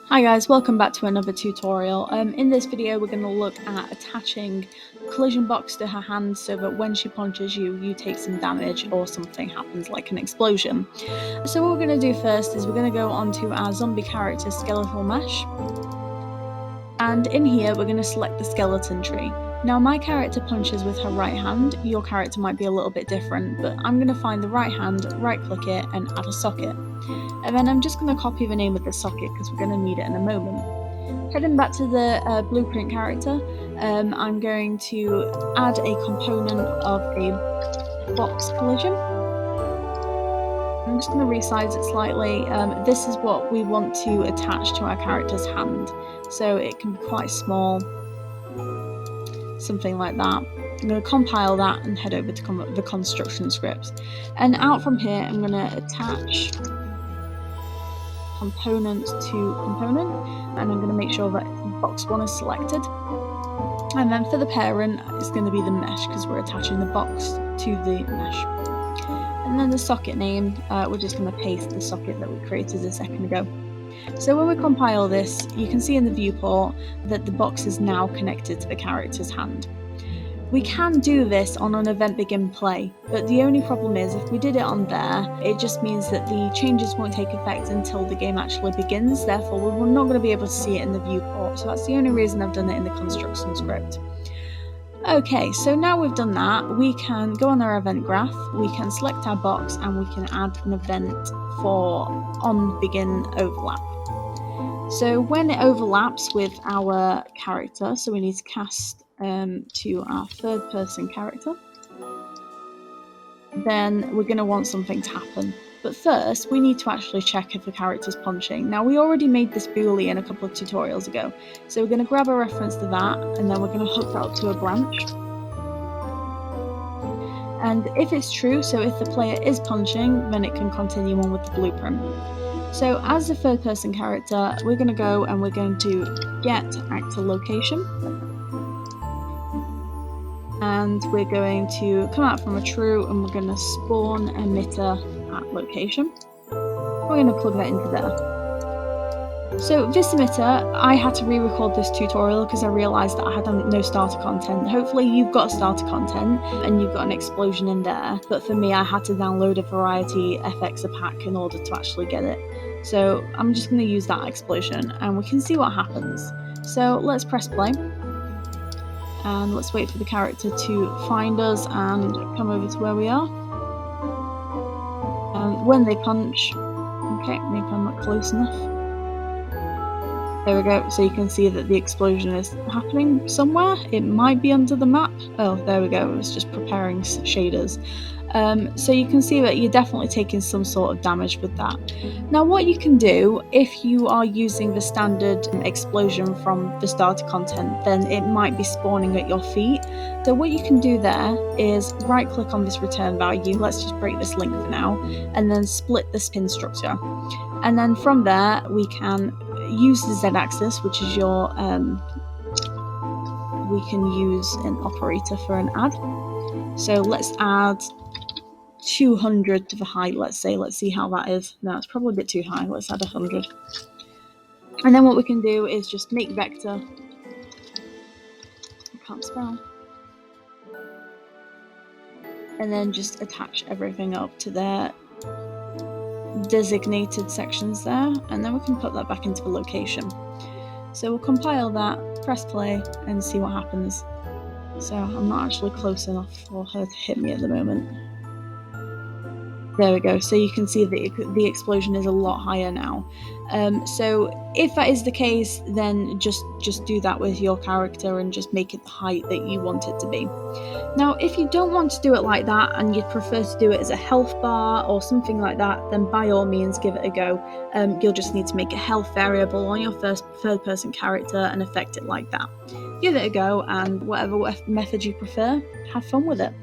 Hi guys, welcome back to another tutorial. In this video we're going to look at attaching a collision box to her hand so that when she punches you, you take some damage or something happens like an explosion. So what we're going to do first is we're going to go onto our zombie character skeletal mesh. And in here we're going to select the skeleton tree. Now my character punches with her right hand, your character might be a little bit different, but I'm going to find the right hand, right click it and add a socket. And then I'm just going to copy the name of the socket because we're going to need it in a moment. Heading back to the blueprint character, I'm going to add a component of a box collision. I'm just going to resize it slightly. This is what we want to attach to our character's hand, so it can be quite small, something like that. I'm going to compile that and head over to the construction script. And out from here, I'm going to attach component to component, and I'm going to make sure that box 1 is selected. And then for the parent, it's going to be the mesh because we're attaching the box to the mesh. And then the socket name, we're just going to paste the socket that we created a second ago. So when we compile this, you can see in the viewport that the box is now connected to the character's hand. We can do this on an event begin play, but the only problem is if we did it on there, it just means that the changes won't take effect until the game actually begins, therefore we're not going to be able to see it in the viewport, so that's the only reason I've done it in the construction script. Okay, so now we've done that, we can go on our event graph, we can select our box and we can add an event for on begin overlap. So when it overlaps with our character, so we need to cast to our third person character, then we're going to want something to happen. But first, we need to actually check if the character's punching. Now, we already made this boolean a couple of tutorials ago, so we're going to grab a reference to that, and then we're going to hook that up to a branch. And if it's true, so if the player is punching, then it can continue on with the blueprint. So as a third person character, we're going to go and we're going to get actor location. And we're going to come out from a true and we're going to spawn emitter at location. We're going to plug that into there. So this emitter, I had to re-record this tutorial because I realised that I had no starter content. Hopefully you've got starter content and you've got an explosion in there, but for me I had to download a variety FX pack in order to actually get it. So I'm just going to use that explosion and we can see what happens. So let's press play. And let's wait for the character to find us and come over to where we are. And when they punch, okay, maybe I'm not close enough. There we go, so you can see that the explosion is happening somewhere. It might be under the map. Oh, there we go, it was just preparing shaders. So you can see that you're definitely taking some sort of damage with that. Now what you can do, if you are using the standard explosion from the starter content, then it might be spawning at your feet. So what you can do there is right click on this return value, let's just break this link for now, and then split the spin structure. And then from there we can use the z-axis, which is your, we can use an operator for an add. So let's add 200 to the height, let's say. Let's see how that is. No, it's probably a bit too high. Let's add 100. And then what we can do is just make vector. I can't spell. And then just attach everything up to their designated sections there. And then we can put that back into the location. So we'll compile that, press play, and see what happens. So I'm not actually close enough for her to hit me at the moment. There we go, so you can see that the explosion is a lot higher now. So if that is the case, then just do that with your character and just make it the height that you want it to be. Now, if you don't want to do it like that and you'd prefer to do it as a health bar or something like that, then by all means give it a go. You'll just need to make a health variable on your third person character and affect it like that. Give it a go, and whatever method you prefer, have fun with it.